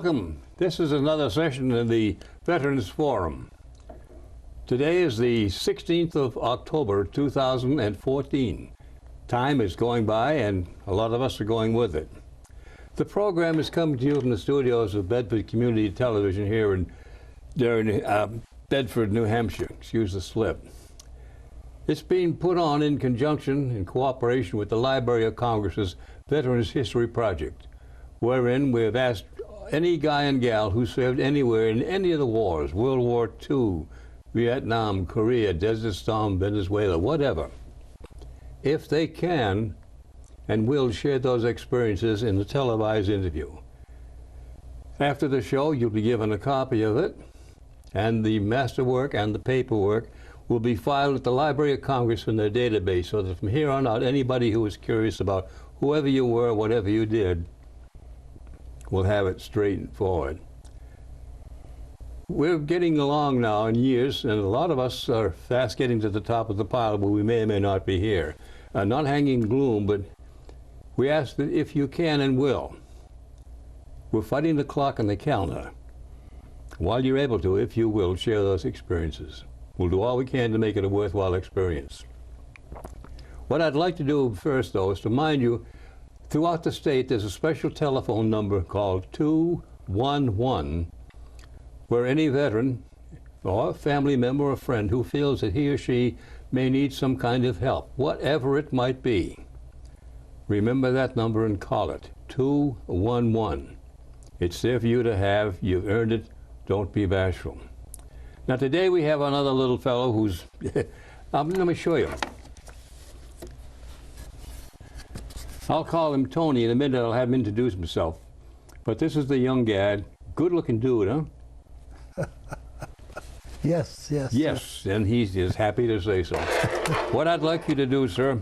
Welcome. This is another session in the Veterans Forum. Today is the 16th of October, 2014. Time is going by and a lot of us are going with it. The program is coming to you from the studios of Bedford Community Television here in Bedford, New Hampshire. Excuse the slip. It's being put on in conjunction, in cooperation with the Library of Congress's Veterans History Project, wherein we have asked any guy and gal who served anywhere in any of the wars, World War II, Vietnam, Korea, Desert Storm, Venezuela, whatever, if they can and will share those experiences in a televised interview. After the show, you'll be given a copy of it, and the masterwork and the paperwork will be filed at the Library of Congress in their database, so that from here on out, anybody who is curious about whoever you were, whatever you did, will have it straight and forward. We're getting along now in years, and a lot of us are fast getting to the top of the pile, but we may or may not be here. Not hanging gloom, but we ask that if you can and will, we're fighting the clock and the calendar. While you're able to, if you will, share those experiences. We'll do all we can to make it a worthwhile experience. What I'd like to do first, though, is to remind you, throughout the state, there's a special telephone number called 211, where any veteran or family member or friend who feels that he or she may need some kind of help, whatever it might be, remember that number and call it, 211. It's there for you to have. You've earned it. Don't be bashful. Now today we have another little fellow who's, let me show you. I'll call him Tony in a minute. I'll have him introduce himself. But this is the young guy, good-looking dude, huh? Yes, yes. Yes, and he's just happy to say so. What I'd like you to do, sir,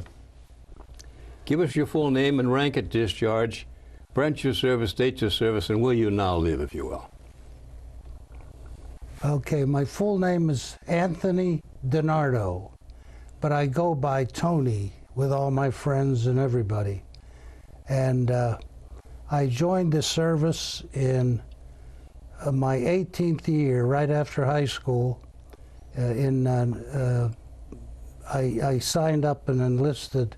give us your full name and rank at discharge, branch your service, date your service, and where you now live, if you will. Okay, my full name is Anthony DiNardo, but I go by Tony with all my friends and everybody. And I joined the service in my 18th year, right after high school. I signed up and enlisted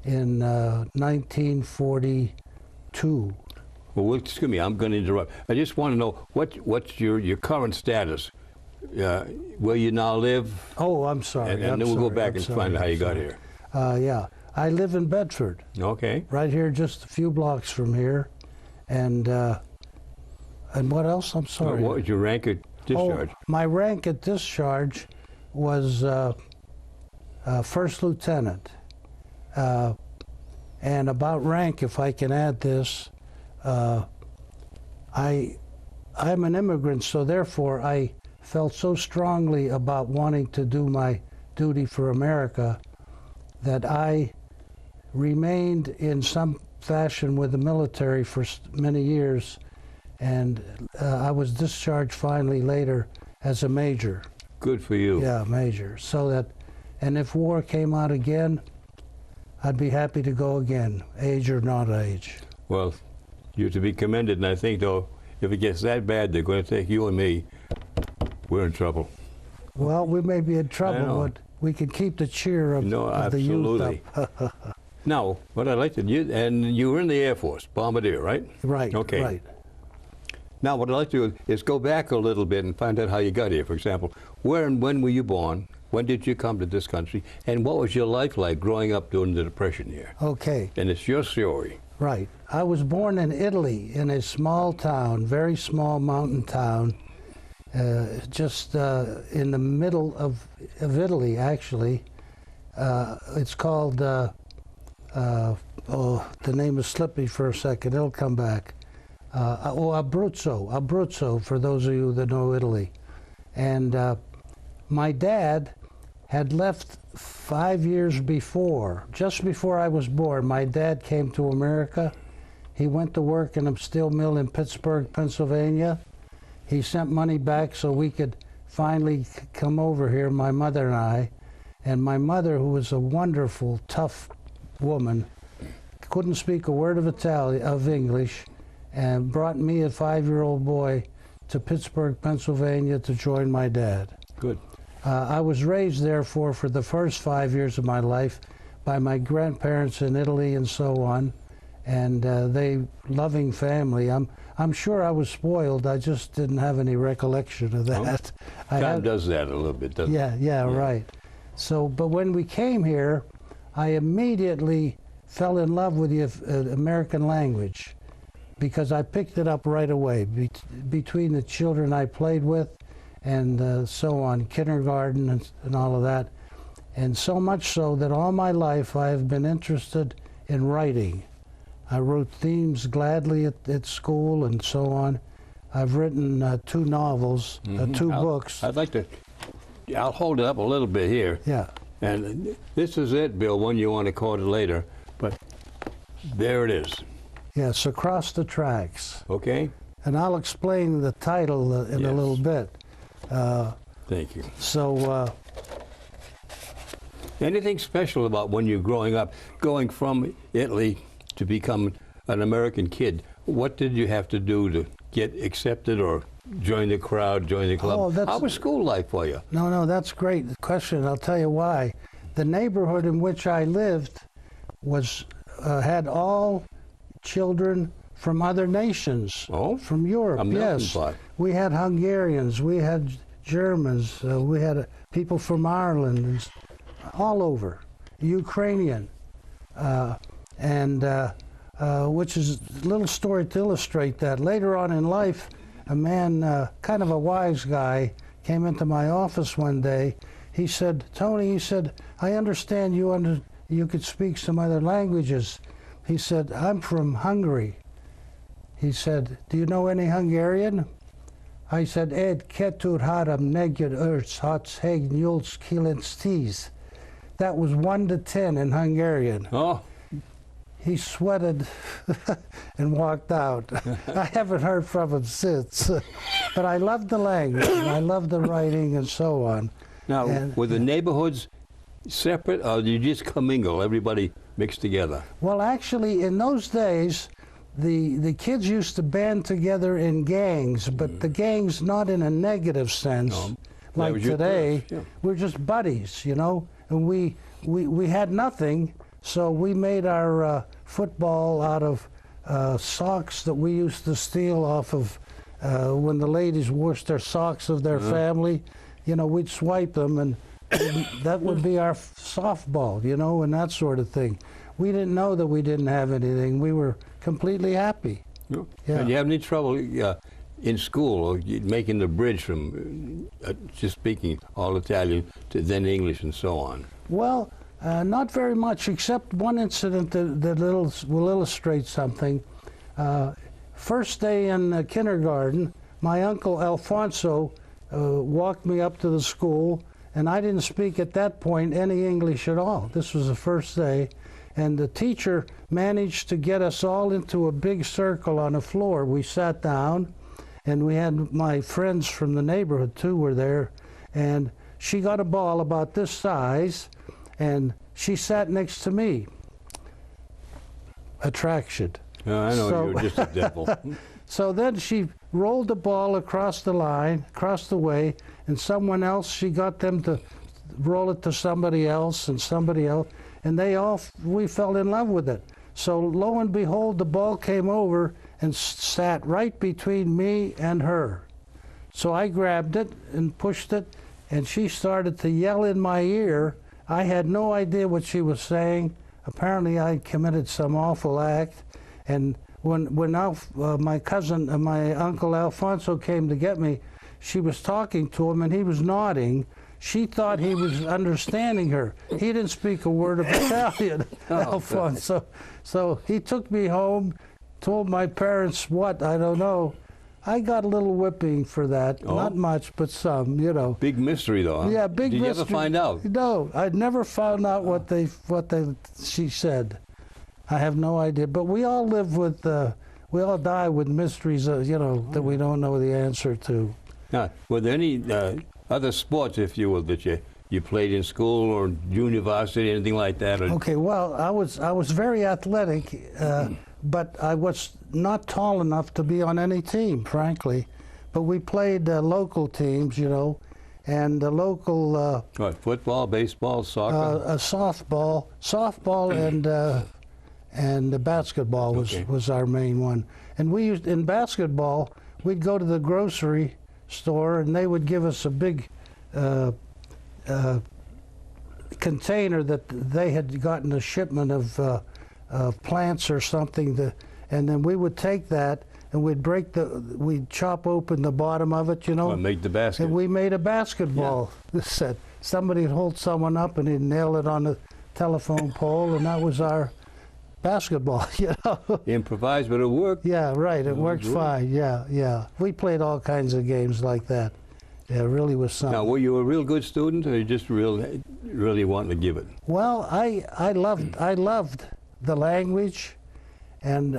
in 1942. Well, excuse me, I'm going to interrupt. I just want to know what's your current status, where you now live. Oh, I'm sorry. And then we'll go back and find out how you got here. Yeah, I live in Bedford. Okay. Right here, just a few blocks from here, and what else? I'm sorry. What was your rank at discharge? Oh, my rank at discharge was first lieutenant. And about rank, if I can add this. I'm an immigrant, so therefore I felt so strongly about wanting to do my duty for America that I remained in some fashion with the military for many years, and I was discharged finally later as a major. Good for you. Yeah, major. So that, and if war came out again, I'd be happy to go again, age or not age. Well, you're to be commended, and I think, though, if it gets that bad, they're going to take you and me. We're in trouble. Well, we may be in trouble, but we can keep the cheer of, of the youth up. Now, what I'd like to do, and you were in the Air Force, Bombardier, right? Right, okay. Right. Now, what I'd like to do is go back a little bit and find out how you got here. For example, where and when were you born? When did you come to this country? And what was your life like growing up during the Depression here? Okay. And it's your story. Right. I was born in Italy, in a small town, very small mountain town, just in the middle of Italy, actually. It's called, the name is slipping for a second, it'll come back. Abruzzo, for those of you that know Italy. And my dad had left 5 years before, just before I was born. My dad came to America. He went to work in a steel mill in Pittsburgh, Pennsylvania. He sent money back so we could finally come over here, my mother and I. And my mother, who was a wonderful, tough woman, couldn't speak a word of English, and brought me, a 5-year-old boy, to Pittsburgh, Pennsylvania to join my dad. Good. I was raised, therefore, for the first 5 years of my life by my grandparents in Italy and so on, and they loving family. I'm sure I was spoiled. I just didn't have any recollection of that. Time does that a little bit, doesn't it? Yeah, right. So, but when we came here, I immediately fell in love with the American language because I picked it up right away between the children I played with and so on, kindergarten and all of that. And so much so that all my life I have been interested in writing. I wrote themes gladly at school and so on. I've written 2 novels, 2 books. I'll hold it up a little bit here. Yeah. And this is it, Bill, one you want to quote it later, but there it is. Yes, Across the Tracks. Okay? And I'll explain the title in a little bit. Thank you. So, anything special about when you're growing up, going from Italy to become an American kid? What did you have to do to get accepted or join the crowd, join the club? How was school life for you? No, that's a great question. I'll tell you why. The neighborhood in which I lived was had all children from other nations. Oh, from Europe. a melting Yes, pot. we had Hungarians, we had Germans, we had people from Ireland, and all over, Ukrainian, which is a little story to illustrate that. Later on in life, a man, kind of a wise guy, came into my office one day. He said, "Tony," he said, "I understand you could speak some other languages." He said, "I'm from Hungary." He said, "Do you know any Hungarian?" I said, "Ed ketur haram neged urts hots heg nuls kilenstis." That was 1 to 10 in Hungarian. Oh. He sweated and walked out. I haven't heard from him since. But I love the language, and I love the writing and so on. Now, were the neighborhoods separate, or did you just commingle, everybody mixed together? Well, actually, in those days, the kids used to band together in gangs, but the gangs not in a negative sense. Like today, we're just buddies, you know, and we had nothing, so we made our football out of socks that we used to steal off of when the ladies washed their socks of their family. You know, we'd swipe them, and that would be our softball, you know, and that sort of thing. We didn't know that we didn't have anything. We were completely happy. Yeah. And you have any trouble in school making the bridge from just speaking all Italian to then English and so on? Well, not very much, except one incident that will illustrate something. First day in kindergarten, my uncle Alfonso walked me up to the school, and I didn't speak at that point any English at all. This was the first day, and the teacher managed to get us all into a big circle on the floor. We sat down, and we had my friends from the neighborhood too were there, and she got a ball about this size, and she sat next to me. Attraction. I know, you were just a devil. So then she rolled the ball across the line, across the way, and someone else, she got them to roll it to somebody else and somebody else, and we fell in love with it. So lo and behold, the ball came over and sat right between me and her. So I grabbed it and pushed it, and she started to yell in my ear. I had no idea what she was saying. Apparently I committed some awful act, and when my cousin, my uncle Alfonso came to get me, she was talking to him and he was nodding. She thought he was understanding her. He didn't speak a word of Italian, Alfonso. So he took me home, told my parents what, I don't know. I got a little whipping for that. Not much, but some, you know. Big mystery, though, huh? Yeah, big mystery. Did you ever find out? No, I never found out what she said. I have no idea. But we all live with, we all die with mysteries, you know, that we don't know the answer to. Now, were there any other sports, if you will, that you played in school or university, anything like that? Or? Okay, well, I was very athletic. but I was not tall enough to be on any team, frankly. But we played local teams, you know, and the local What, football, baseball, soccer? softball and the basketball was our main one. And we used, in basketball, we'd go to the grocery store and they would give us a big container that they had gotten a shipment of plants or something, and then we would take that and we'd chop open the bottom of it, you know. Well, make the basket. And we made a basketball set. Somebody would hold someone up and he'd nail it on the telephone pole, and that was our basketball, you know. Improvised, but it worked. Yeah, right. It worked fine. Yeah, yeah. We played all kinds of games like that. Yeah, it really was something. Now, were you a real good student, or you just really wanting to give it? Well, I loved the language, and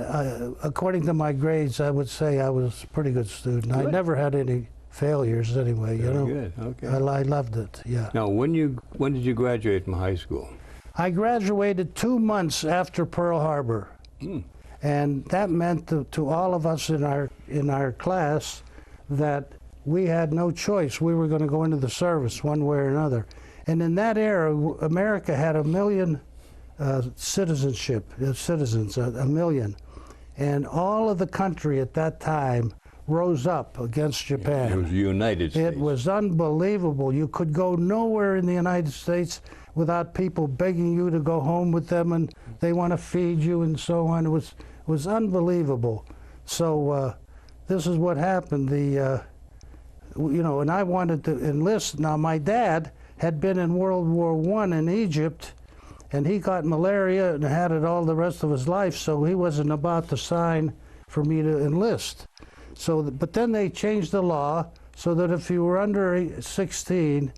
according to my grades, I would say I was a pretty good student. Good. I never had any failures anyway. You know. Good. Okay. I loved it. Yeah. Now, when did you graduate from high school? I graduated 2 months after Pearl Harbor, and that meant to all of us in our class that we had no choice. We were going to go into the service one way or another. And in that era, America had 1 million citizens, 1 million. And all of the country at that time rose up against Japan. It was the United States. It was unbelievable. You could go nowhere in the United States without people begging you to go home with them, and they want to feed you and so on. It was unbelievable. So this is what happened. You know, and I wanted to enlist. Now, my dad had been in World War I in Egypt, and he got malaria and had it all the rest of his life, so he wasn't about to sign for me to enlist. So, but then they changed the law so that if you were under 16,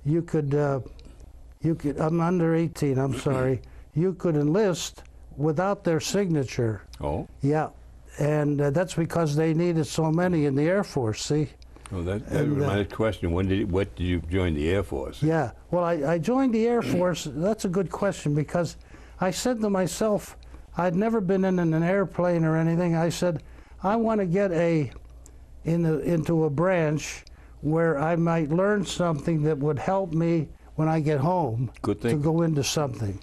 you could, I'm under 18, I'm sorry, you could enlist without their signature. Oh. Yeah, and that's because they needed so many in the Air Force, see? Well, that reminds the question, what did you join the Air Force? Yeah, well, I joined the Air Force. That's a good question, because I said to myself, I'd never been in an airplane or anything. I said, I want to get into a branch where I might learn something that would help me when I get home to go into something.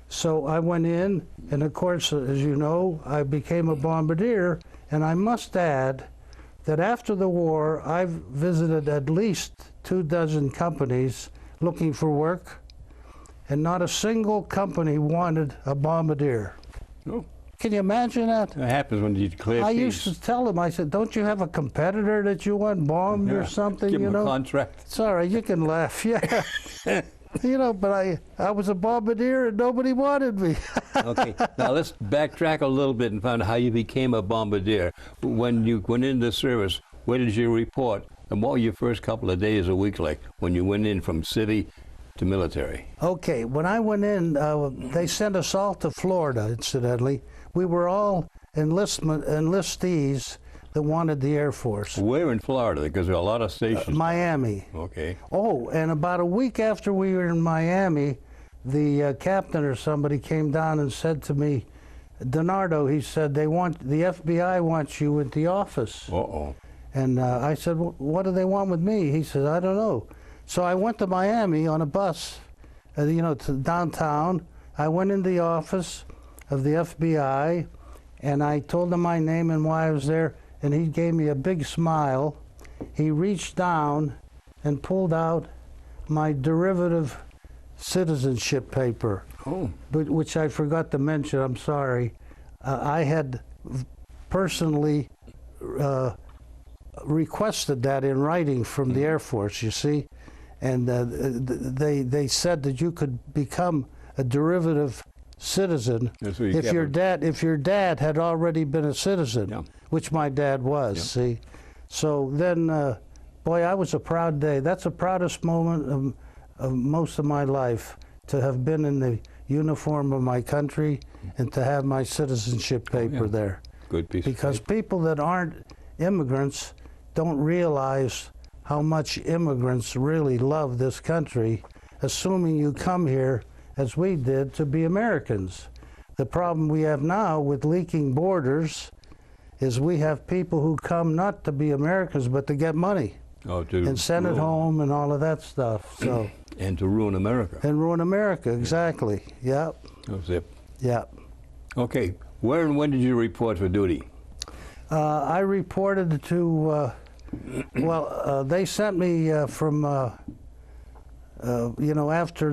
So I went in, and of course, as you know, I became a bombardier, and I must add that after the war, I've visited at least 24 companies looking for work, and not a single company wanted a bombardier. Oh. Can you imagine that? That happens when you declare peace. I used to tell them, I said, don't you have a competitor that you want bombed or something, Give you them know? a contract. Sorry, you can laugh, yeah. You know, but I was a bombardier and nobody wanted me. Okay, now let's backtrack a little bit and find out how you became a bombardier. When you went into service, where did you report? And what were your first couple of days a week like when you went in from city to military? Okay, when I went in, they sent us all to Florida, incidentally. We were all enlistees that wanted the Air Force. Where in Florida? Because there are a lot of stations. Miami. Okay. Oh, and about a week after we were in Miami, the captain or somebody came down and said to me, DiNardo, he said, the FBI wants you at the office. Uh-oh. And I said, what do they want with me? He said, I don't know. So I went to Miami on a bus, you know, to downtown. I went in the office of the FBI, and I told him my name and why I was there, and he gave me a big smile. He reached down and pulled out my derivative citizenship paper, which I forgot to mention, I'm sorry. I had personally requested that in writing from the Air Force, you see, and they said that you could become a derivative citizen if your dad had already been a citizen, which my dad was. See, so then, boy, I was a proud day. That's the proudest moment of most of my life, to have been in the uniform of my country and to have my citizenship paper there. Good piece. Because people that aren't immigrants don't realize how much immigrants really love this country, assuming you come here, as we did, to be Americans. The problem we have now with leaking borders is we have people who come not to be Americans, but to get money and send it home and all of that stuff. So and to ruin America. And ruin America, exactly. Yep. That's it. Yep. Okay. Where and when did you report for duty? I reported to, they sent me from, after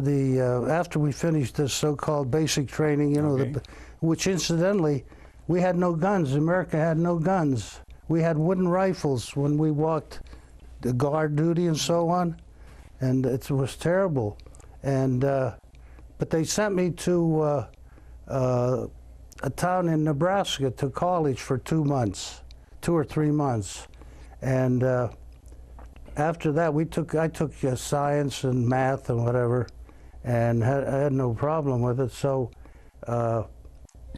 we finished this so-called basic training, which incidentally, we had no guns. America had no guns. We had wooden rifles when we walked the guard duty and so on, and it was terrible. And but they sent me to a town in Nebraska to college for 2 months, 2 or 3 months, and after that I took science and math and whatever, and I had no problem with it. So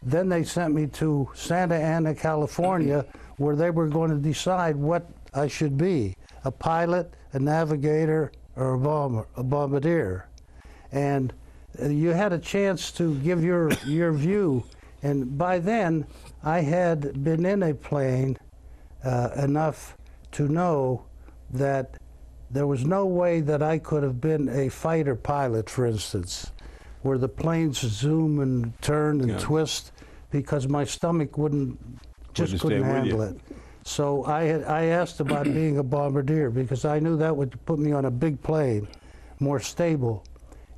then they sent me to Santa Ana, California, where they were going to decide what I should be: a pilot, a navigator, or a bombardier. And you had a chance to give your view. And by then, I had been in a plane enough to know that there was no way that I could have been a fighter pilot, for instance, where the planes zoom and turn and twist, because my stomach couldn't handle it. So I asked about being a bombardier, because I knew that would put me on a big plane, more stable.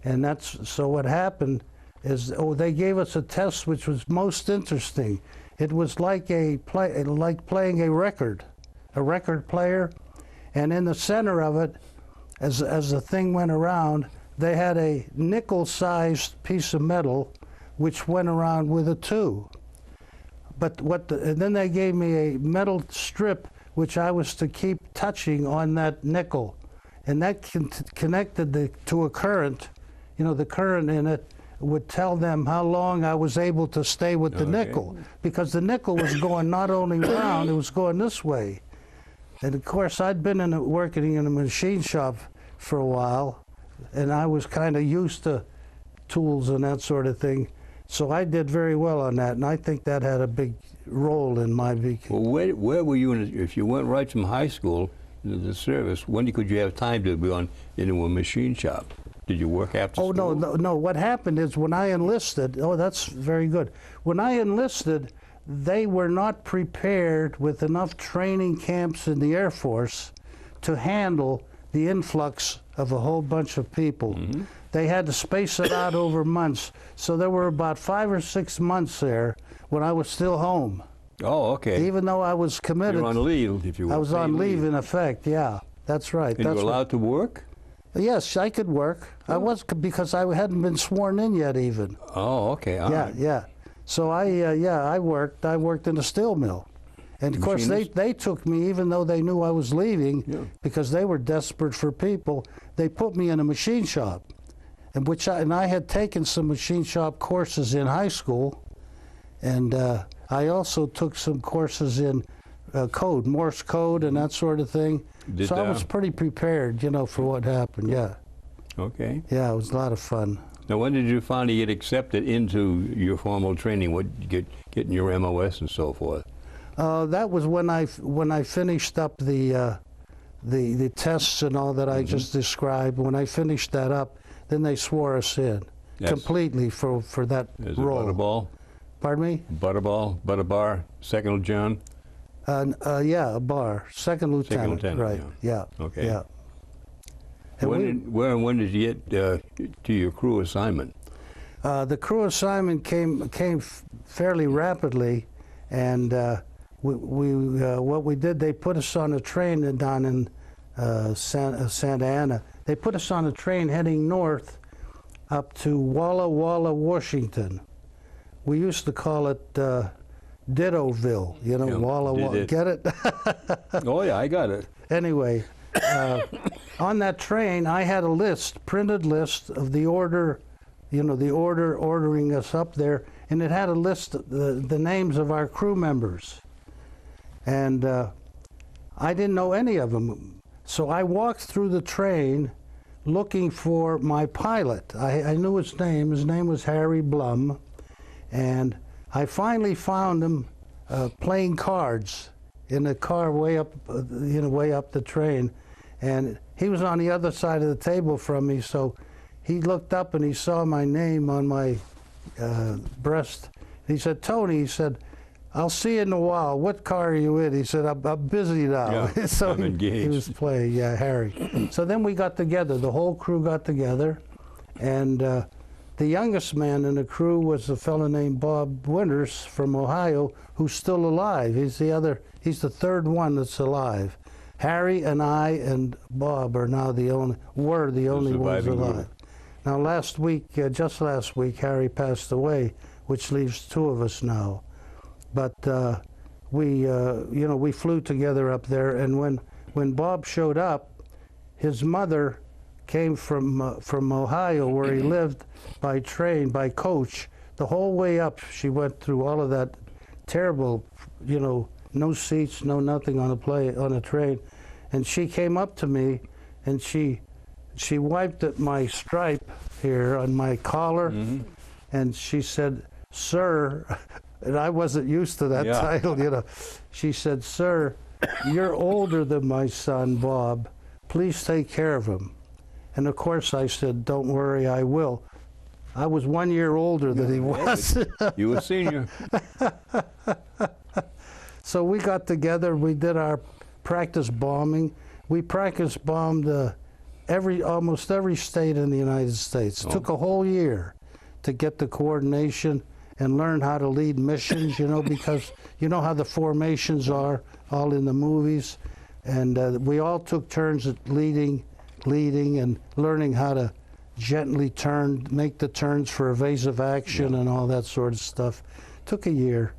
And so what happened is, they gave us a test which was most interesting. It was like playing a record player, and in the center of it, as the thing went around, they had a nickel-sized piece of metal which went around with it too. But and then they gave me a metal strip which I was to keep touching on that nickel, and that connected to a current. The current in it would tell them how long I was able to stay with the nickel, because the nickel was going not only round, it was going this way. And of course, I'd been working in a machine shop for a while, and I was kind of used to tools and that sort of thing. So I did very well on that, and I think that had a big role in my Well, where were you if you went right from high school into the service? When could you have time to be into a machine shop? Did you work after school? No. What happened is, when I enlisted, that's very good. When I enlisted, they were not prepared with enough training camps in the Air Force to handle the influx of a whole bunch of people. Mm-hmm. They had to space it out over months. So there were about 5 or 6 months there when I was still home. Oh, okay. Even though I was committed. You were on leave, if you were. I was on leave, in effect, yeah. That's right. And you were allowed to work? Yes, I could work. Oh. I was, because I hadn't been sworn in yet, even. Oh, okay. All right. Yeah. So I worked. I worked in a steel mill, and of course they took me, even though they knew I was leaving, because they were desperate for people. They put me in a machine shop, and I had taken some machine shop courses in high school, and I also took some courses in code, Morse code, and that sort of thing. So I was pretty prepared, for what happened. Yeah. Okay. Yeah, it was a lot of fun. Now, when did you finally get accepted into your formal training? Getting your MOS and so forth? That was when I finished up the tests and all that I just described. When I finished that up, then they swore us in completely for that role. Butterball? Pardon me? Butterbar, second lieutenant? Yeah, a bar, second lieutenant. Right. Yeah. Okay. Yeah. When did you get to your crew assignment? The crew assignment came fairly rapidly, and what we did, they put us on a train down in Santa Ana. They put us on a train heading north up to Walla Walla, Washington. We used to call it Dittoville, Walla Walla. Get it? Oh yeah, I got it. Anyway, on that train, I had a printed list of the order, the order ordering us up there, and it had a list of the names of our crew members. And I didn't know any of them. So I walked through the train looking for my pilot. I knew his name. His name was Harry Blum. And I finally found him playing cards in a car way up, way up the train. And he was on the other side of the table from me, so he looked up and he saw my name on my breast. He said, "Tony," he said, "I'll see you in a while. What car are you in?" He said, I'm busy now." Yeah, so I'm engaged. He was playing, yeah, Harry. So then we got together, the whole crew got together, and the youngest man in the crew was a fellow named Bob Winters from Ohio, who's still alive. He's the third one that's alive. Harry and I and Bob are now the only ones alive. Now just last week, Harry passed away, which leaves two of us now. But we flew together up there, and when Bob showed up, his mother came from Ohio, where he lived, by train, by coach, the whole way up. She went through all of that terrible, no seats, no nothing on a train, and she came up to me, and she wiped at my stripe here on my collar, and she said, "Sir," and I wasn't used to that title, She said, "Sir, you're older than my son, Bob. Please take care of him." And of course I said, "Don't worry, I will." I was 1 year older than he was. You were senior. So we got together, we did our practice bombing. We practice bombed almost every state in the United States. It took a whole year to get the coordination and learn how to lead missions, because you know how the formations are all in the movies. And we all took turns at leading and learning how to gently make the turns for evasive action and all that sort of stuff. Took a year.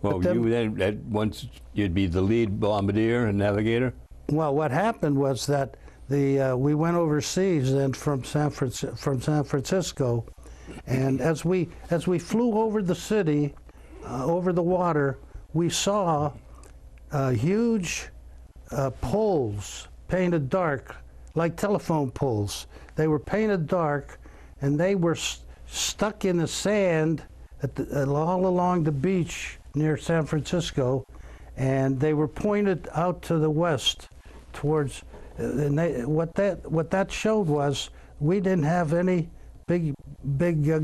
Well, once you'd be the lead bombardier and navigator? Well, what happened was that we went overseas then from San Francisco, and as we flew over the city, over the water, we saw huge poles painted dark, like telephone poles. They were painted dark, and they were stuck in the sand all along the beach near San Francisco, and they were pointed out to the west towards. And what that showed was we didn't have any big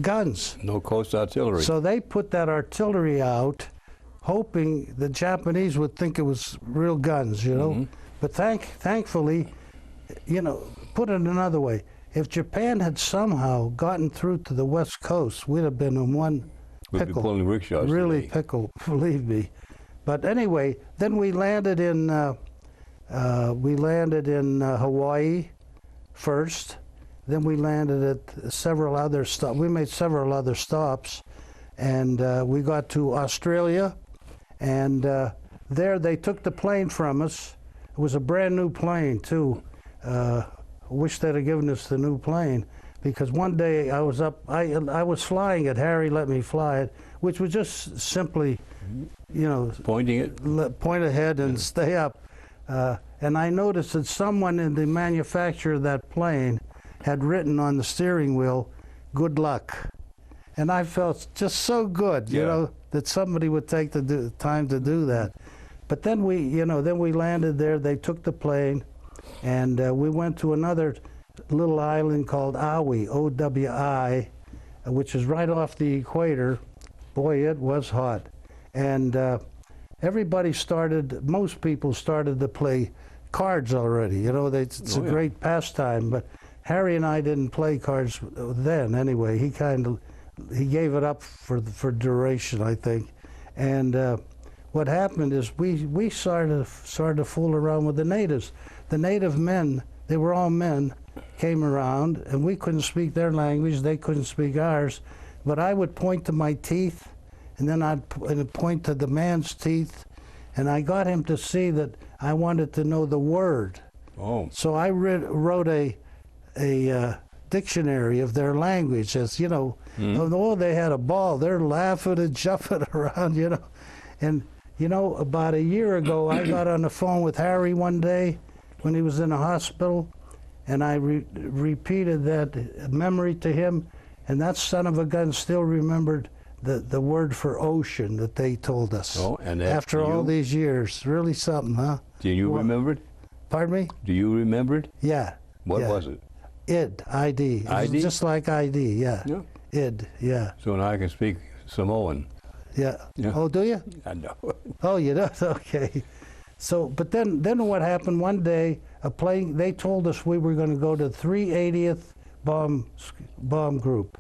guns. No coast artillery. So they put that artillery out, hoping the Japanese would think it was real guns, But thankfully, put it another way, if Japan had somehow gotten through to the West Coast, we'd have been in one pickle. We'd be pulling rickshaws really today. Pickle, believe me. But anyway, then we landed in Hawaii first. Then we landed at several other stops. We made several other stops, and we got to Australia, and there they took the plane from us. It was a brand new plane too. Wish they'd have given us the new plane, because one day I was flying it. Harry let me fly it, which was just simply, pointing it, point ahead and stay up. And I noticed that someone in the manufacturer of that plane had written on the steering wheel, "Good luck." And I felt just so good, that somebody would take the time to do that. But then we landed there. They took the plane, and we went to another little island called Owi, O-W-I, which is right off the equator. Boy, it was hot. And most people started to play cards already. It's a great pastime, but Harry and I didn't play cards then anyway. He gave it up for duration, I think. And what happened is we started to fool around with the natives. The native men, they were all men, came around, and we couldn't speak their language, they couldn't speak ours, but I would point to my teeth, and then I'd point to the man's teeth, and I got him to see that I wanted to know the word. Oh. So I wrote a dictionary of their language, as oh, they had a ball, they're laughing and jumping around, And about a year ago, I got on the phone with Harry one day when he was in a hospital, and I repeated that memory to him, and that son of a gun still remembered the word for ocean that they told us. Oh, and that, after all these years, really something, huh? Do you remember it? Pardon me? Do you remember it? Yeah. What yeah. was it? ID. ID? ID? Just like ID, yeah. Yeah. ID, yeah. So now I can speak Samoan. Yeah. Yeah. Oh, do you? I know. Oh, you do? Okay. So, but then what happened one day, a plane, they told us we were going to go to 380th bomb group.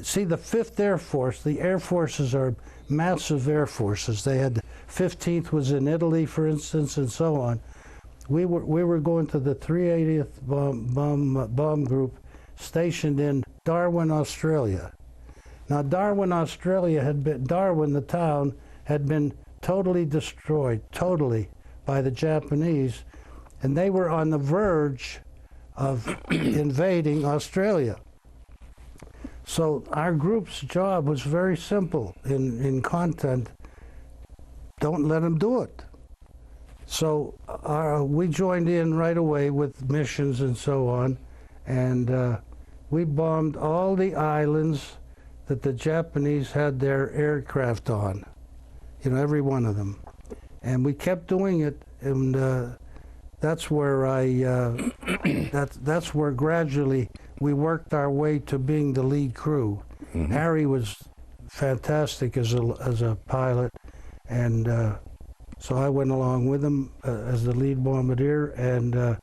See, the 5th Air Force, the Air Forces are massive air forces. They had, 15th was in Italy, for instance, and so on. We were going to the 380th bomb group stationed in Darwin, Australia. Now, Darwin, Australia Darwin, the town, had been totally destroyed, by the Japanese, and they were on the verge of invading Australia. So our group's job was very simple in content. Don't let them do it. So we joined in right away with missions and so on, and we bombed all the islands that the Japanese had their aircraft on, every one of them. And we kept doing it, and that's where that's where gradually we worked our way to being the lead crew. Mm-hmm. Harry was fantastic as a pilot, and so I went along with him as the lead bombardier, and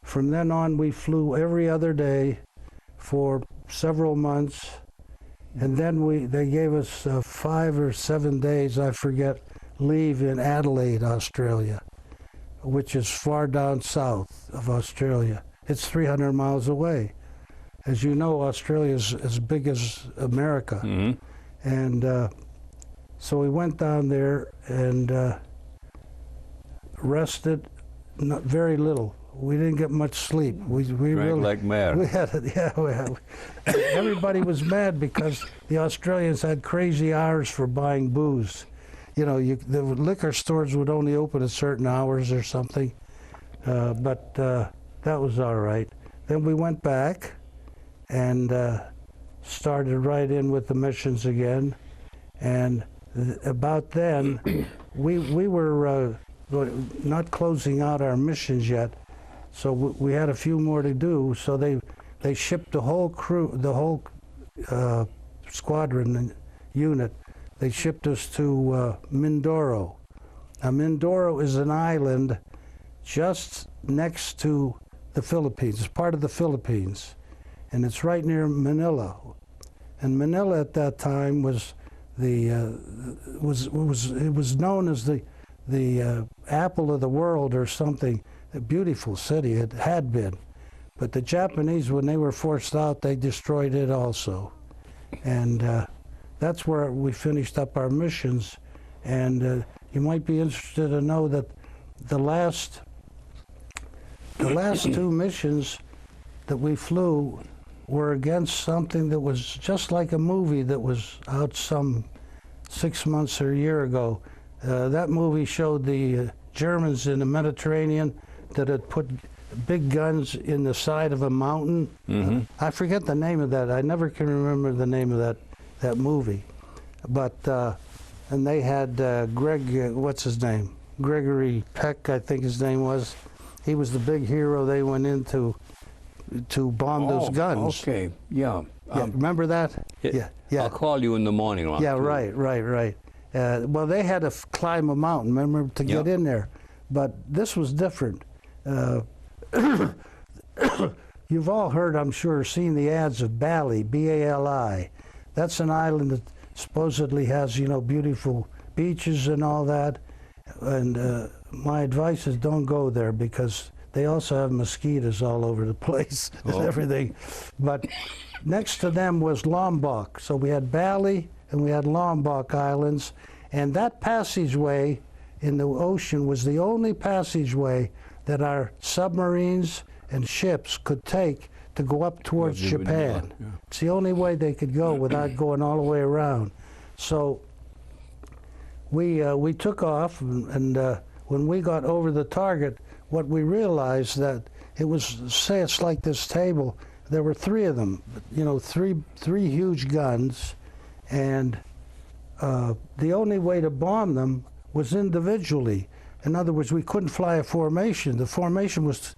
from then on we flew every other day for several months, and then they gave us 5 or 7 days, I forget, leave in Adelaide, Australia, which is far down south of Australia. It's 300 miles away. As you know, Australia is as big as America. Mm-hmm. And so we went down there and rested very little. We didn't get much sleep. We drank really, like mad. Everybody was mad because the Australians had crazy hours for buying booze. The liquor stores would only open at certain hours or something, but that was all right. Then we went back and started right in with the missions again, and about then we were not closing out our missions yet, so we had a few more to do. So they shipped the whole crew, the whole squadron unit. They shipped us to Mindoro. Now, Mindoro is an island just next to the Philippines. It's part of the Philippines, and it's right near Manila. And Manila at that time was known as the apple of the world or something. A beautiful city. It had been, but the Japanese, when they were forced out, they destroyed it also, and. That's where we finished up our missions, and you might be interested to know that the last 2 missions that we flew were against something that was just like a movie that was out some 6 months or a year ago. That movie showed the Germans in the Mediterranean that had put big guns in the side of a mountain. Mm-hmm. I forget the name of that. I never can remember the name of that movie, but and they had what's his name? Gregory Peck, I think his name was. He was the big hero. They went in to bomb those guns. Okay, yeah. Remember that? Yeah. I'll call you in the morning. Yeah, right. Well, they had to climb a mountain, remember, to get in there, but this was different. You've all heard, I'm sure, seen the ads of Bali, B-A-L-I. That's an island that supposedly has, beautiful beaches and all that. And my advice is don't go there because they also have mosquitoes all over the place and everything. But next to them was Lombok. So we had Bali and we had Lombok Islands. And that passageway in the ocean was the only passageway that our submarines and ships could take to go up towards Japan. Yeah. It's the only way they could go without going all the way around. So we took off, and when we got over the target, what we realized that it was, say it's like this table, there were 3 of them, three huge guns, and the only way to bomb them was individually. In other words, we couldn't fly a formation. The formation was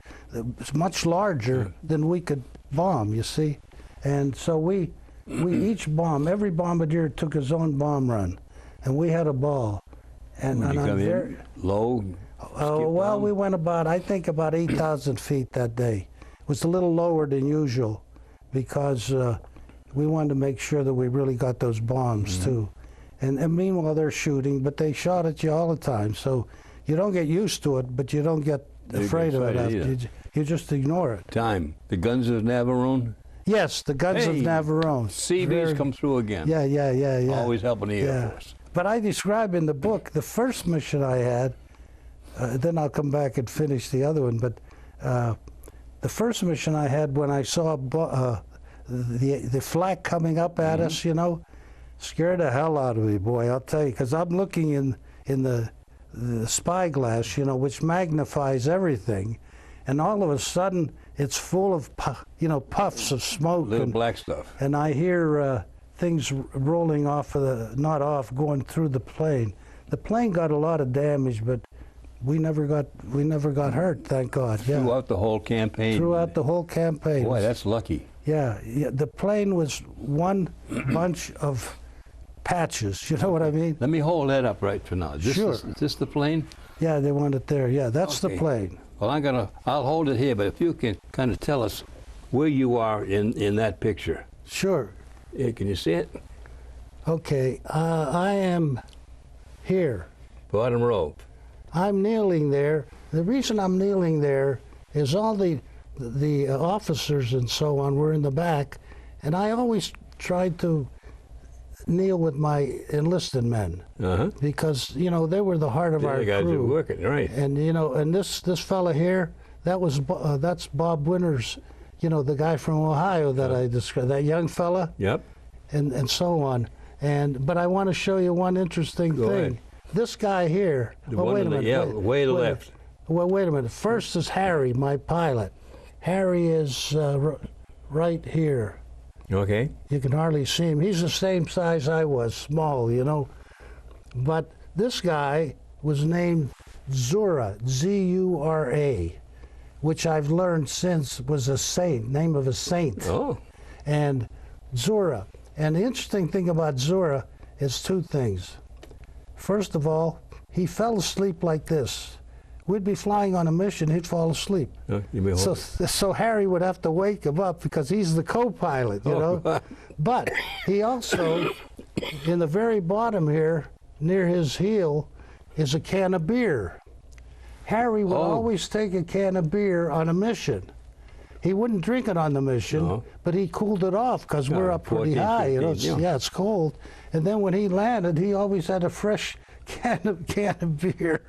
much larger than we could bomb, you see. And so we each bomb, every bombardier took his own bomb run, and we had a ball. And, When you I'm come very, in, low, well, down? we went about, I think about 8,000 feet that day. It was a little lower than usual because we wanted to make sure that we really got those bombs too. And meanwhile they're shooting, but they shot at you all the time. So you don't get used to it, but you don't get afraid of it. either. You just ignore it. Time. The guns of Navarone. Yes, the guns of Hey, Navarone. Seabees come through again. Yeah. Always helping the Air Force. But I describe in the book the first mission I had, then I'll come back and finish the other one, but the first mission I had when I saw the flak coming up at us, you know, scared the hell out of me, boy, I'll tell you, because I'm looking in the spyglass, you know, which magnifies everything, and all of a sudden it's full of, puffs of smoke. Little black stuff. And I hear things rolling off of going through the plane. The plane got a lot of damage, but we never got hurt, thank God. Yeah. Throughout the whole campaign. Throughout the whole campaign. Boy, that's lucky. Yeah, the plane was one bunch of patches. You know what I mean? Let me hold that up right for now. Sure. Is this the plane? Yeah, they want it there. Yeah, that's the Okay. plane. Well, I'll hold it here, but if you can kind of tell us where you are in that picture. Sure. Can you see it? Okay, I am here. Bottom row. I'm kneeling there. The reason I'm kneeling there is all the officers and so on were in the back, and I always tried to kneel with my enlisted men because they were the heart of our The guys crew. are working, right? And and this fella here, that's Bob Winters, the guy from Ohio that I described, that young fella. Yep. And so on. But I want to show you one interesting Go thing. ahead. This guy here. Wait a minute. Way to the left. Well, wait a minute. First is Harry, my pilot. Harry is right here. Okay. You can hardly see him. He's the same size I was, small, But this guy was named Zura, Z-U-R-A, which I've learned since was a saint, name of a saint. Oh. And Zura. And the interesting thing about Zura is two things. First of all, he fell asleep like this. We'd be flying on a mission, he'd fall asleep. So Harry would have to wake him up because he's the co-pilot, you know. But he also, in the very bottom here, near his heel, is a can of beer. Harry would always take a can of beer on a mission. He wouldn't drink it on the mission, but he cooled it off because we're up pretty 14, high. 15, Yeah, it's cold. And then when he landed, he always had a fresh can of beer.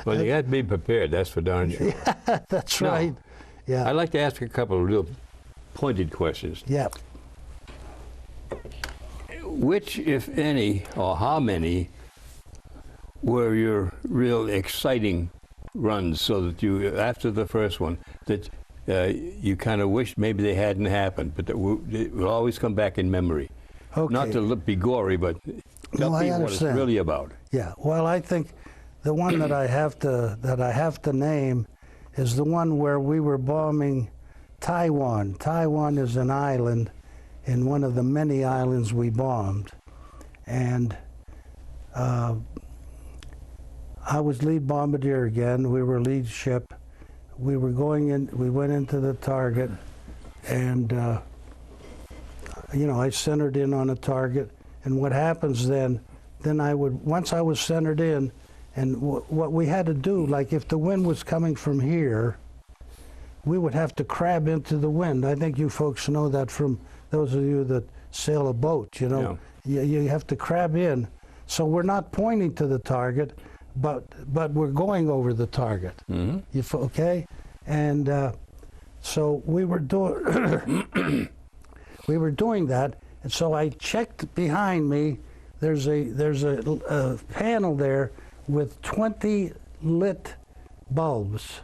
Well, you got to be prepared. That's for darn sure. Yeah, that's Now, right. Yeah. I'd like to ask a couple of real pointed questions. Yeah. Which, if any, or how many, were your real exciting runs? So that you, after the first one, that you kind of wished maybe they hadn't happened, but that it will always come back in memory. Okay. Not to be gory, but tell I people what it's understand. really about. Yeah. Well, I think the one that I have to name is the one where we were bombing Taiwan. Taiwan is an island in one of the many islands we bombed, and I was lead bombardier again. We were lead ship. We were going in. We went into the target, and I centered in on a target. And what happens then I would, once I was centered in, and what we had to do, like if the wind was coming from here, we would have to crab into the wind. I think you folks know that from those of you that sail a boat, you have to crab in. So we're not pointing to the target, but we're going over the target. Mm-hmm. Okay? And so we were doing that. And so I checked behind me. There's a panel there with 20 lit bulbs,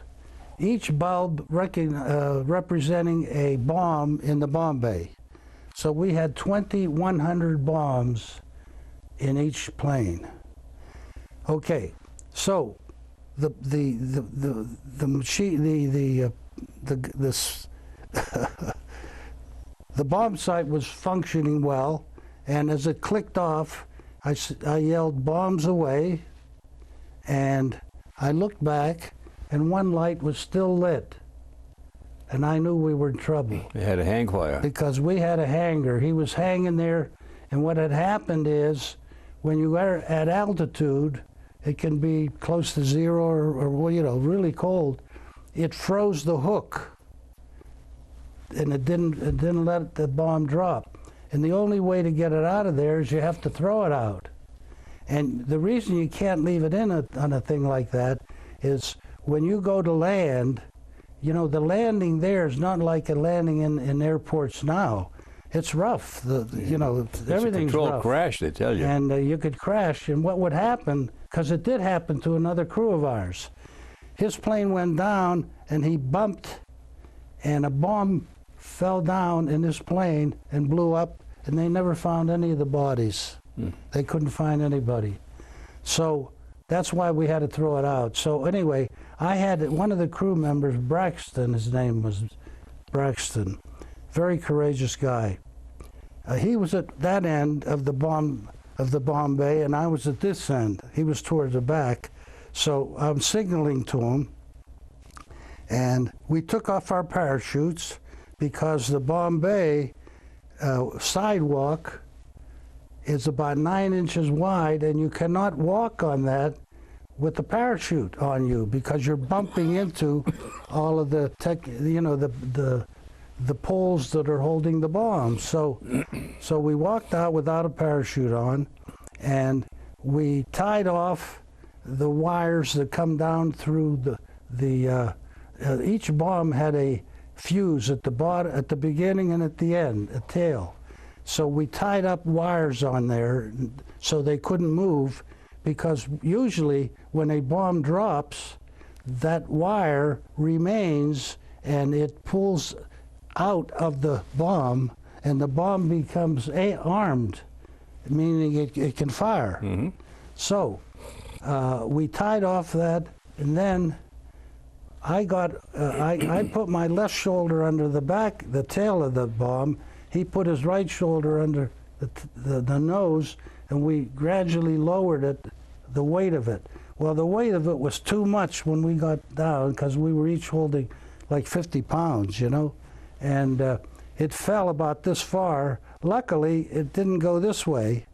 each bulb representing a bomb in the bomb bay. So we had 2,100 bombs in each plane. Okay, so the machine, the bomb sight was functioning well, and as it clicked off, I yelled, "Bombs away," and I looked back, and one light was still lit, and I knew we were in trouble. They had a hang fire. Because we had a hanger. He was hanging there, and what had happened is, when you are at altitude, it can be close to zero or you know, really cold. It froze the hook, and it didn't let the bomb drop. And the only way to get it out of there is you have to throw it out. And the reason you can't leave it in on a thing like that is when you go to land, you know, the landing there is not like a landing in airports now. It's rough. You know, everything's rough. rough. Crash, they tell you. And you could crash. And what would happen, because it did happen to another crew of ours, his plane went down and he bumped, and a bomb fell down in his plane and blew up, and they never found any of the bodies. They couldn't find anybody. So that's why we had to throw it out. So anyway, I had one of the crew members, Braxton, his name was Braxton, very courageous guy. He was at that end of the bomb bay, and I was at this end. He was towards the back. So I'm signaling to him, and we took off our parachutes because the bomb bay sidewalk is about 9 inches wide, and you cannot walk on that with the parachute on you because you're bumping into all of the the poles that are holding the bombs. So we walked out without a parachute on, and we tied off the wires that come down through each bomb had a fuse at the bottom, at the beginning and at the end, a tail. So we tied up wires on there so they couldn't move, because usually when a bomb drops, that wire remains and it pulls out of the bomb, and the bomb becomes armed, meaning it can fire. Mm-hmm. So we tied off that, and then I put my left shoulder under the tail of the bomb. He put his right shoulder under the nose, and we gradually lowered it, the weight of it. Well, the weight of it was too much when we got down, because we were each holding like 50 pounds, you know, and it fell about this far. Luckily, it didn't go this way,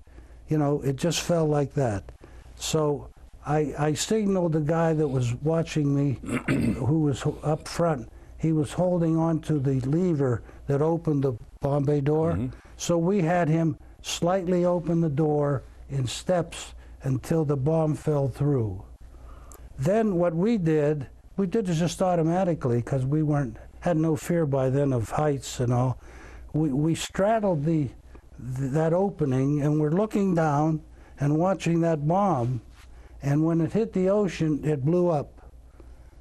you know, it just fell like that. So I signaled the guy that was watching me, who was up front. He was holding on to the lever that opened the bomb bay door. Mm-hmm. So we had him slightly open the door in steps until the bomb fell through. Then what we did it just automatically, because we had no fear by then of heights and all. We straddled that opening, and we're looking down and watching that bomb. And when it hit the ocean, it blew up.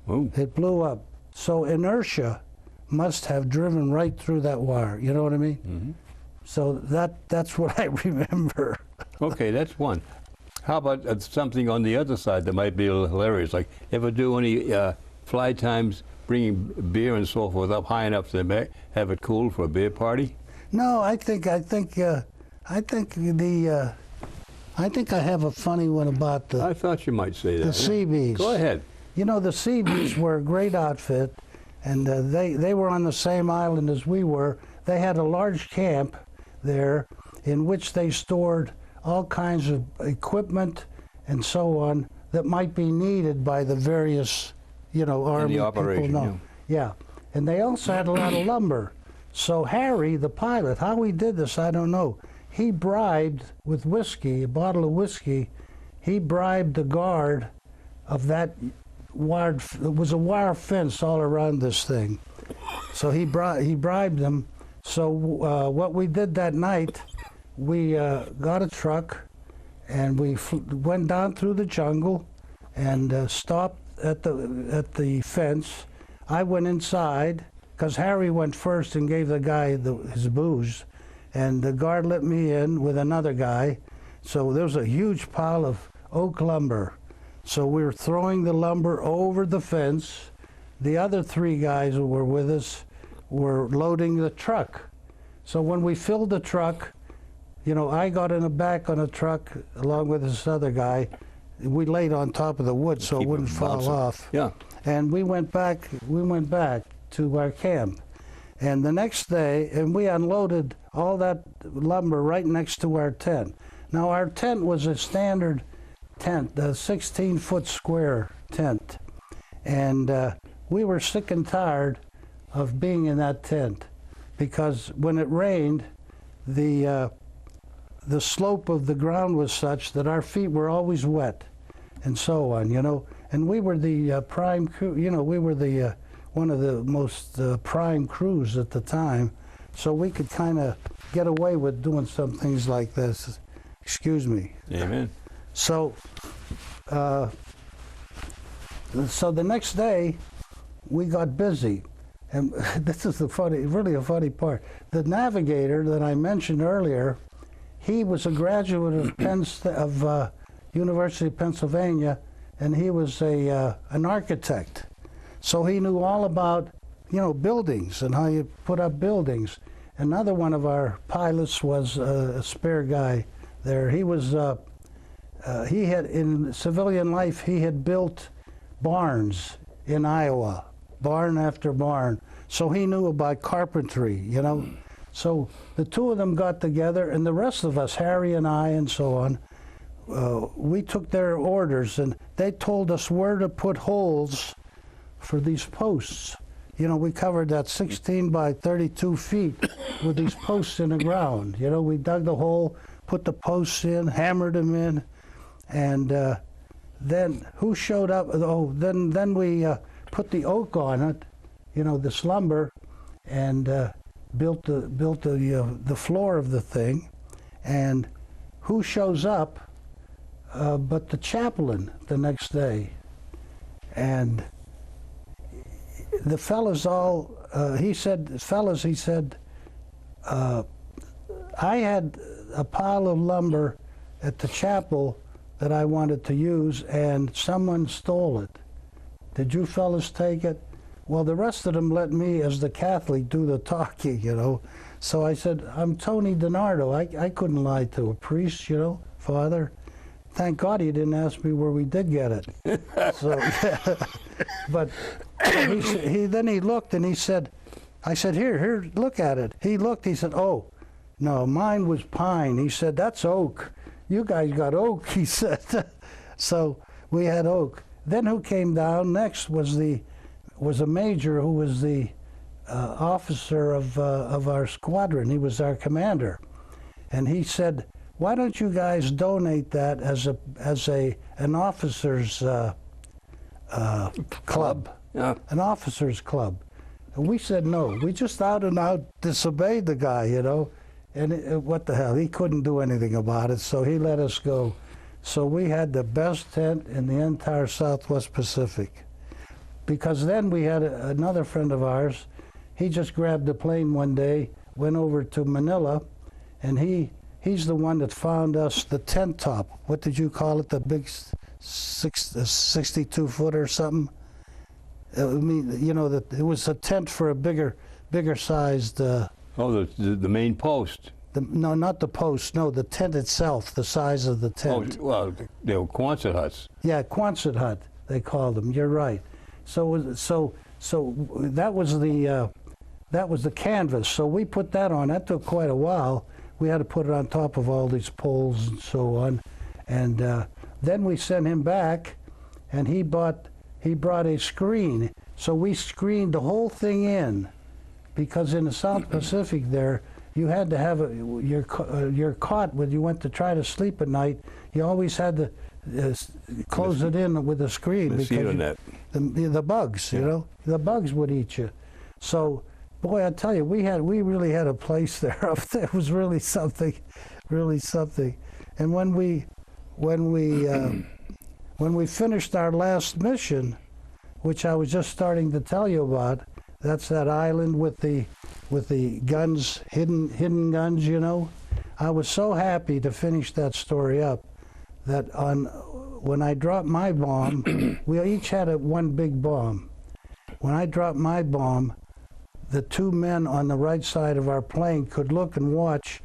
Ooh. It blew up. So inertia must have driven right through that wire. You know what I mean? Mm-hmm. So that's what I remember. Okay, that's one. How about something on the other side that might be a little hilarious? Like, ever do any fly times bringing beer and so forth up high enough to have it cool for a beer party? No, I think I have a funny one about I thought you might say that. The Seabees. Go ahead. You know, the Seabees were a great outfit, and they were on the same island as we were. They had a large camp there in which they stored all kinds of equipment and so on that might be needed by the various, you know, Army operation, people. Yeah. And they also had a lot of lumber. So Harry, the pilot, how he did this, I don't know. He bribed with whiskey, a bottle of whiskey, he bribed the guard of that wired, it was a wire fence all around this thing. So he bribed them. So what we did that night, we got a truck and we went down through the jungle and stopped at the fence. I went inside because Harry went first and gave the guy his booze, and the guard let me in with another guy, So there was a huge pile of oak lumber. So we were throwing the lumber over the fence. The other 3 guys who were with us were loading the truck. So when we filled the truck, you know, I got in the back on a truck along with this other guy. We laid on top of the wood so it wouldn't fall off. Yeah. And we went back to our camp. And the next day, and we unloaded all that lumber right next to our tent. Now our tent was a standard tent, a 16-foot square tent. And we were sick and tired of being in that tent because when it rained, the slope of the ground was such that our feet were always wet and so on, you know. And we were the prime crew, you know, we were the one of the most prime crews at the time, so we could kind of get away with doing some things like this. Excuse me. Amen. So, so the next day, we got busy, and this is really a funny part. The navigator that I mentioned earlier, he was a graduate of University of Pennsylvania, and he was an architect. So he knew all about, you know, buildings and how you put up buildings. Another one of our pilots was a spare guy there. He was, he had, in civilian life, he had built barns in Iowa, barn after barn. So he knew about carpentry, you know. So the 2 of them got together, and the rest of us, Harry and I and so on, we took their orders, and they told us where to put holes for these posts. You know, we covered that 16 by 32 feet with these posts in the ground. You know, we dug the hole, put the posts in, hammered them in, and then who showed up? Oh, then we put the oak on it, you know, this lumber, and built the floor of the thing. And who shows up but the chaplain the next day? And the fellas all, he said, I had a pile of lumber at the chapel that I wanted to use, and someone stole it. Did you fellas take it? Well, the rest of them let me, as the Catholic, do the talking, you know. So I said, I'm Tony DiNardo. I couldn't lie to a priest, you know, Father. Thank God he didn't ask me where we did get it. So, but then he looked and he said, I said, here, look at it. He looked, he said, oh, no, mine was pine. He said, that's oak. You guys got oak, he said. So we had oak. Then who came down next was a major who was the officer of our squadron. He was our commander. And he said, why don't you guys donate that as an officers club, Yeah. an officers club? And we said no. We just out and out disobeyed the guy, you know. And what the hell? He couldn't do anything about it, so he let us go. So we had the best tent in the entire Southwest Pacific. Because then we had another friend of ours. He just grabbed a plane one day, went over to Manila, and he's the one that found us the tent top. What did you call it? The big 62-foot or something? I mean, you know, that it was a tent for a bigger sized. Oh, the main post. No, not the post. No, the tent itself, the size of the tent. Oh, well, they were Quonset huts. Yeah, Quonset hut, they called them. You're right. So that was the canvas. So we put that on. That took quite a while. We had to put it on top of all these poles and so on. And then we sent him back, and he brought a screen. So we screened the whole thing in, because in the South Pacific there, you had to have your cot when you went to try to sleep at night. You always had to close it in with a screen Mosquito net. The bugs, you know, the bugs would eat you. So, boy, I tell you, we really had a place there. It was really something, really something. And when we finished our last mission, which I was just starting to tell you about, that's that island with the guns, hidden guns, you know. I was so happy to finish that story up that when I dropped my bomb, we each had one big bomb. When I dropped my bomb, the two men on the right side of our plane could look and watch,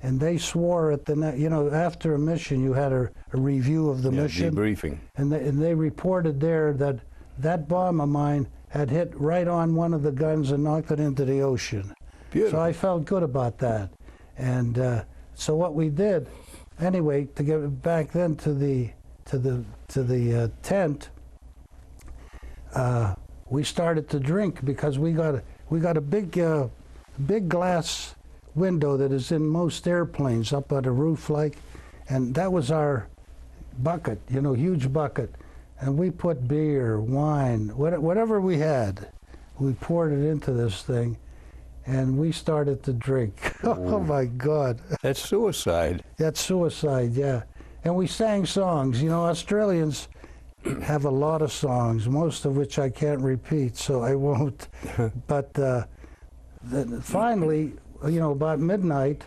and they swore at after a mission you had a review of the mission. Debriefing. And they reported there that that bomb of mine had hit right on one of the guns and knocked it into the ocean. Beautiful. So I felt good about that. And so what we did, anyway, to get back then to the tent, we started to drink because we got a big glass window that is in most airplanes up on the roof, and that was our bucket, huge bucket. And we put beer, wine, whatever we had, we poured it into this thing, and we started to drink. Oh my God. That's suicide. That's suicide, yeah. And we sang songs. Australians have a lot of songs, most of which I can't repeat, so I won't. But finally, about midnight,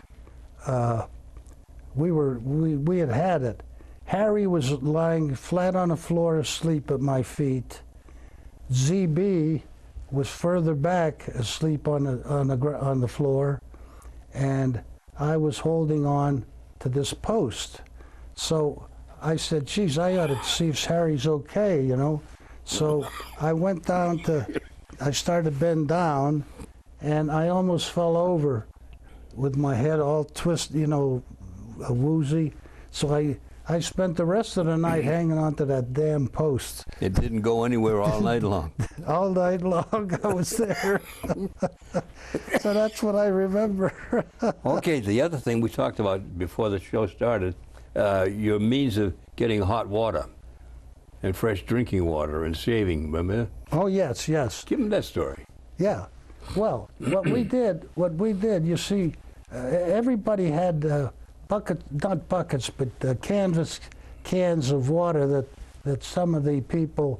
we had it. Harry was lying flat on the floor asleep at my feet. ZB was further back asleep on the floor, and I was holding on to this post. So I said, geez, I ought to see if Harry's okay, So I went down I started to bend down, and I almost fell over with my head all twisted, woozy. So I spent the rest of the night hanging onto that damn post. It didn't go anywhere all night long. All night long I was there. So that's what I remember. Okay, the other thing we talked about before the show started, your means of getting hot water and fresh drinking water and shaving, remember? Oh, yes. Give them that story. Yeah. Well, what we did, you see, everybody had not buckets, but cans of water that some of the people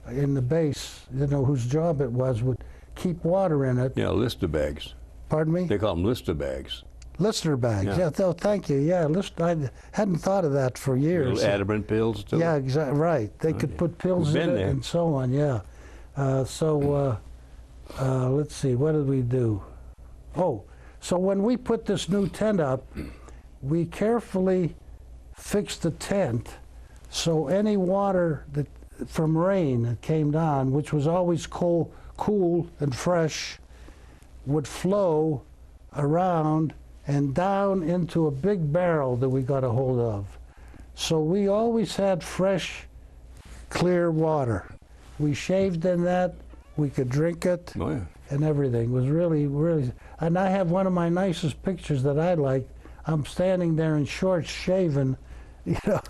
in the base, whose job it was, would keep water in it. Yeah, Lister bags. Pardon me? They call them Lister bags. Lister bags, yeah. Thank you. Yeah, I hadn't thought of that for years. Little Adderant pills, too. Yeah, exactly. Right. They could put pills in it and so on. Yeah. Let's see. What did we do? Oh, so when we put this new tent up, we carefully fixed the tent so any water from rain that came down, which was always cool and fresh, would flow around and down into a big barrel that we got a hold of. So we always had fresh, clear water. We shaved in that, we could drink it, and everything. It was really, really, and I have one of my nicest pictures that I like. I'm standing there in shorts, shaving,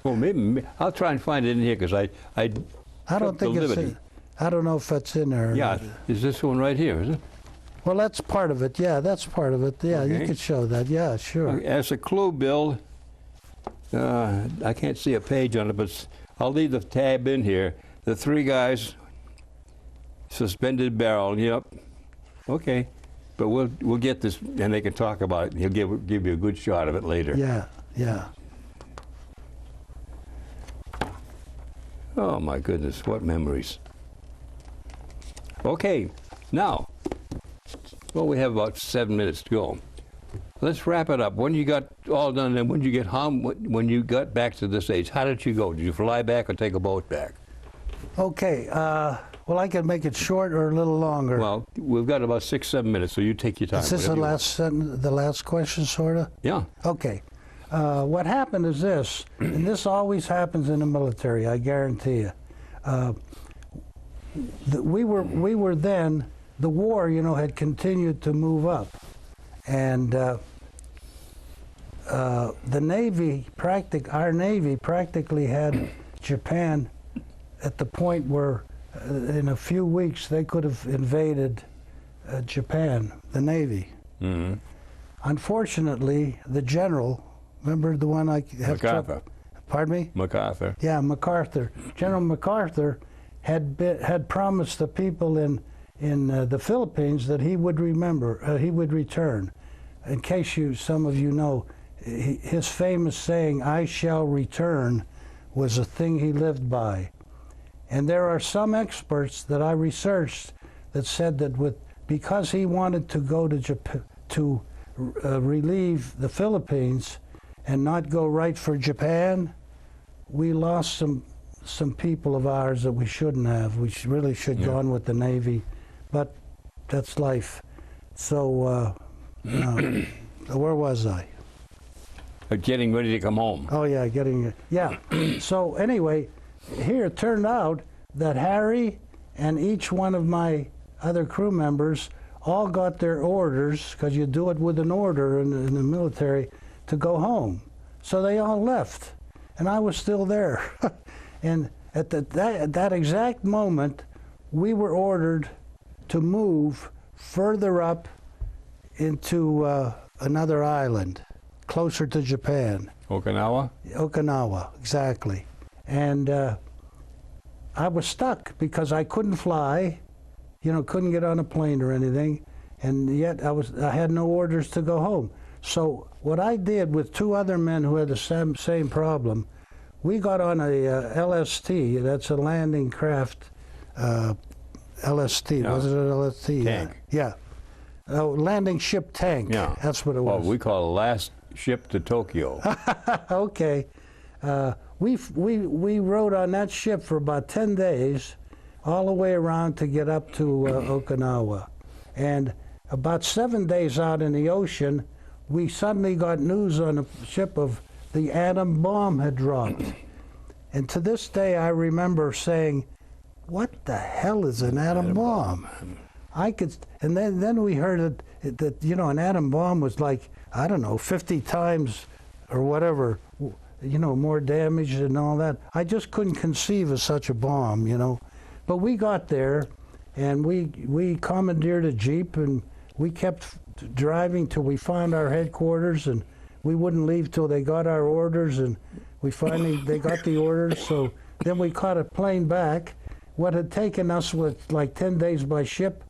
Well, maybe I'll try and find it in here because I don't think it's in, I don't know if it's in there. Yeah, is this one right here, is it? Well, that's part of it. Yeah, that's part of it. Yeah, okay. You could show that. Yeah, sure. As a clue, Bill, I can't see a page on it, but I'll leave the tab in here. The three guys, suspended barrel. Yep. Okay, but we'll get this, and they can talk about it. He'll give you a good shot of it later. Yeah. Oh my goodness, what memories. Okay, now. Well, we have about 7 minutes to go. Let's wrap it up. When you got all done, and when you get home, when you got back to the States, how did you go? Did you fly back or take a boat back? Okay. Well, I can make it short or a little longer. Well, we've got about 6-7 minutes, so you take your time. Is this the last question, sort of? Yeah. Okay. What happened is this, and this always happens in the military, I guarantee you. We were then. The war, had continued to move up, and the Navy, our Navy, practically had Japan at the point where, in a few weeks, they could have invaded Japan, the Navy. Mm-hmm. Unfortunately, the general, remember the one I have MacArthur. Pardon me? MacArthur. Yeah, MacArthur. General MacArthur had promised the people in the Philippines that he would return. In case some of you know, his famous saying, "I shall return," was a thing he lived by. And there are some experts that I researched that said that because he wanted to go to Japan to relieve the Philippines and not go right for Japan, we lost some people of ours that we shouldn't have. We really should have gone with the Navy, but that's life. So, where was I? Getting ready to come home. Oh yeah, So anyway, here it turned out that Harry and each one of my other crew members all got their orders, because you do it with an order in the military, to go home. So they all left, and I was still there. And at that exact moment, we were ordered to move further up into another island, closer to Japan. Okinawa? Okinawa, exactly. And I was stuck because I couldn't fly, couldn't get on a plane or anything, and yet I had no orders to go home. So what I did with two other men who had the same problem, we got on a LST, that's a landing craft, LST, Yeah. was it an LST? Tank. Yeah. Landing ship tank, Yeah. that's what it was. Well, we call it last ship to Tokyo. Okay. We rode on that ship for about 10 days, all the way around to get up to Okinawa. And about 7 days out in the ocean, we suddenly got news on the ship of the atom bomb had dropped. And to this day, I remember saying, "What the hell is an atom bomb?" And then we heard that an atom bomb was like, I don't know, 50 times or whatever, more damage and all that. I just couldn't conceive of such a bomb, But we got there, and we commandeered a Jeep, and we kept driving till we found our headquarters, and we wouldn't leave till they got our orders, and they got the orders. So then we caught a plane back. What had taken us like 10 days by ship,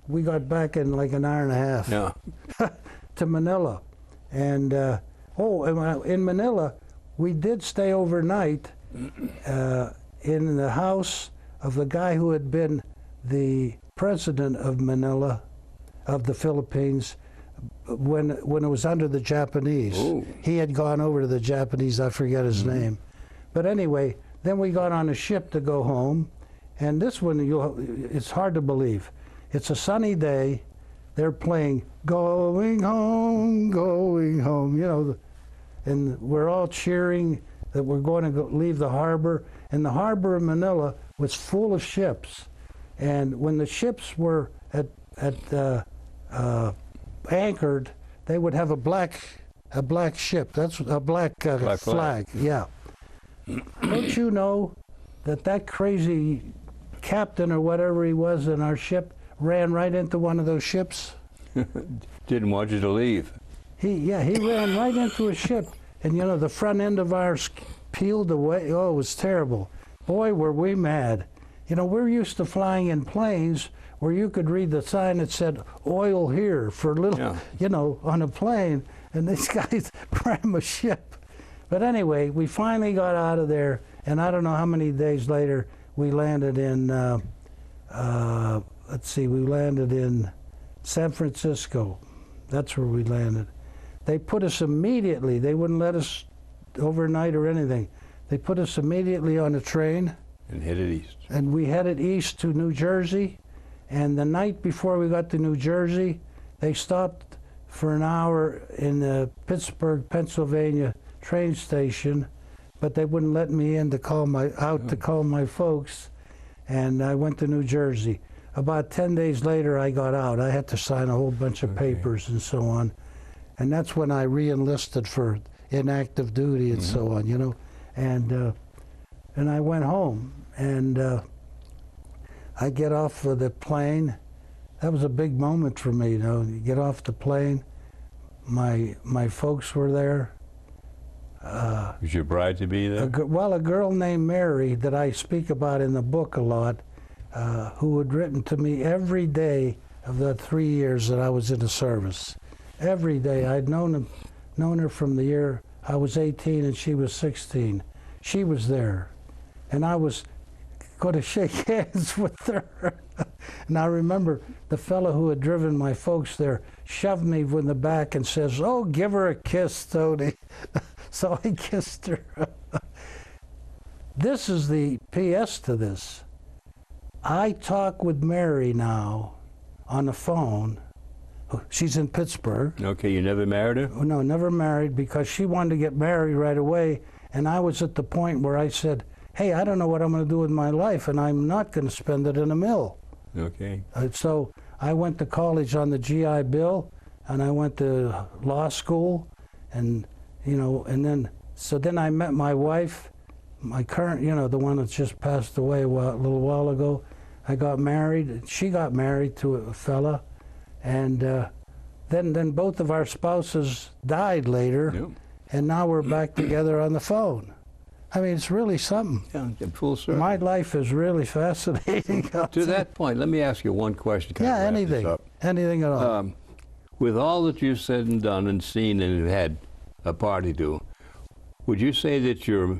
we got back in like an hour and a half. Yeah. To Manila. And in Manila, we did stay overnight in the house of the guy who had been the president of Manila, of the Philippines, when it was under the Japanese. Ooh. He had gone over to the Japanese, I forget his name. But anyway, then we got on a ship to go home, and this one, it's hard to believe. It's a sunny day, they're playing "Going Home, Going Home," and we're all cheering that we're going to leave the harbor. And the harbor of Manila was full of ships. And when the ships were anchored, they would have a black ship. That's a black flag. Yeah. Don't you know that crazy captain or whatever he was in our ship ran right into one of those ships? Didn't want you to leave. He ran right into a ship, and the front end of ours peeled away. Oh, it was terrible. Boy, were we mad. We're used to flying in planes where you could read the sign that said "oil here" for little, on a plane, and these guys ram a ship. But anyway, we finally got out of there, and I don't know how many days later we landed in. We landed in San Francisco. That's where we landed. They put us immediately. They wouldn't let us overnight or anything. They put us immediately on a train. And headed east. And we headed east to New Jersey. And the night before we got to New Jersey, they stopped for an hour in the Pittsburgh, Pennsylvania train station, but they wouldn't let me in to call my folks. And I went to New Jersey. About 10 days later, I got out. I had to sign a whole bunch of papers and so on. And that's when I re-enlisted for inactive duty and so on, And I went home, and I get off of the plane. That was a big moment for me, You get off the plane. My folks were there. Was your bride to be there? A girl named Mary that I speak about in the book a lot, who had written to me every day of the 3 years that I was in the service. Every day. I'd known known her from the year I was 18 and she was 16. She was there, and I was going to shake hands with her. And I remember the fellow who had driven my folks there shoved me in the back and says, "Oh, give her a kiss, Tony." So I kissed her. This is the PS to this. I talk with Mary now on the phone. She's in Pittsburgh. Okay, you never married her? Oh, no, never married, because she wanted to get married right away. And I was at the point where I said, hey, I don't know what I'm going to do with my life, and I'm not going to spend it in a mill. Okay. So I went to college on the GI Bill, and I went to law school, and, you know, and then, so then I met my wife, my current, you know, the one that's just passed away a little while ago. I got married. She got married to a fella, and then both of our spouses died later, Yep. and now we're back together on the phone. I mean, it's really something. Yeah, full circle. My life is really fascinating. To that point, let me ask you one question. to kind of Yeah, wrap this anything. up. Anything at all. With all that you've said and done and seen and have had a party to, would you say that your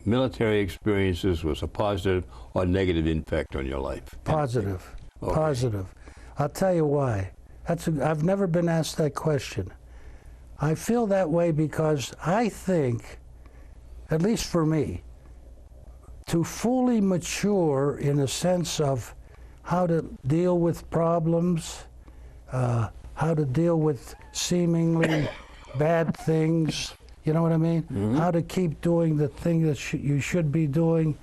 military experiences was a positive or negative impact on your life? Positive. Okay. Positive. I'll tell you why. I've never been asked that question. I feel that way because I think, at least for me, to fully mature in a sense of how to deal with problems, how to deal with seemingly bad things, you know what I mean? Mm-hmm. How to keep doing the thing that you should be doing.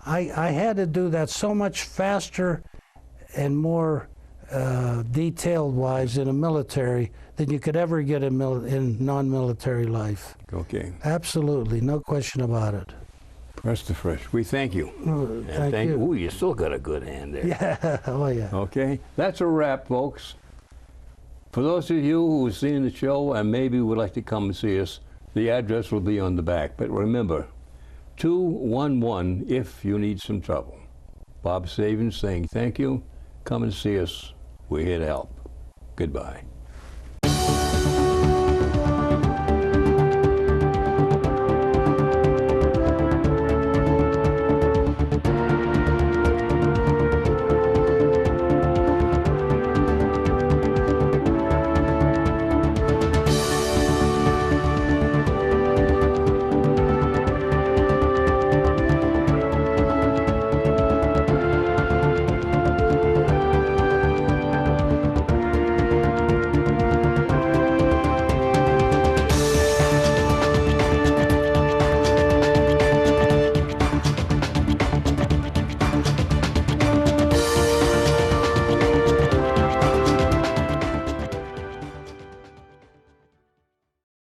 I had to do that so much faster and more detailed-wise in a military than you could ever get in non-military life. Okay. Absolutely, no question about it. Press the fresh. We thank you. Thank you. Ooh, you still got a good hand there. Yeah, oh yeah. Okay, that's a wrap, folks. For those of you who've seen the show and maybe would like to come and see us, the address will be on the back. But remember, 211 if you need some trouble. Bob Savins saying thank you. Come and see us. We're here to help. Goodbye.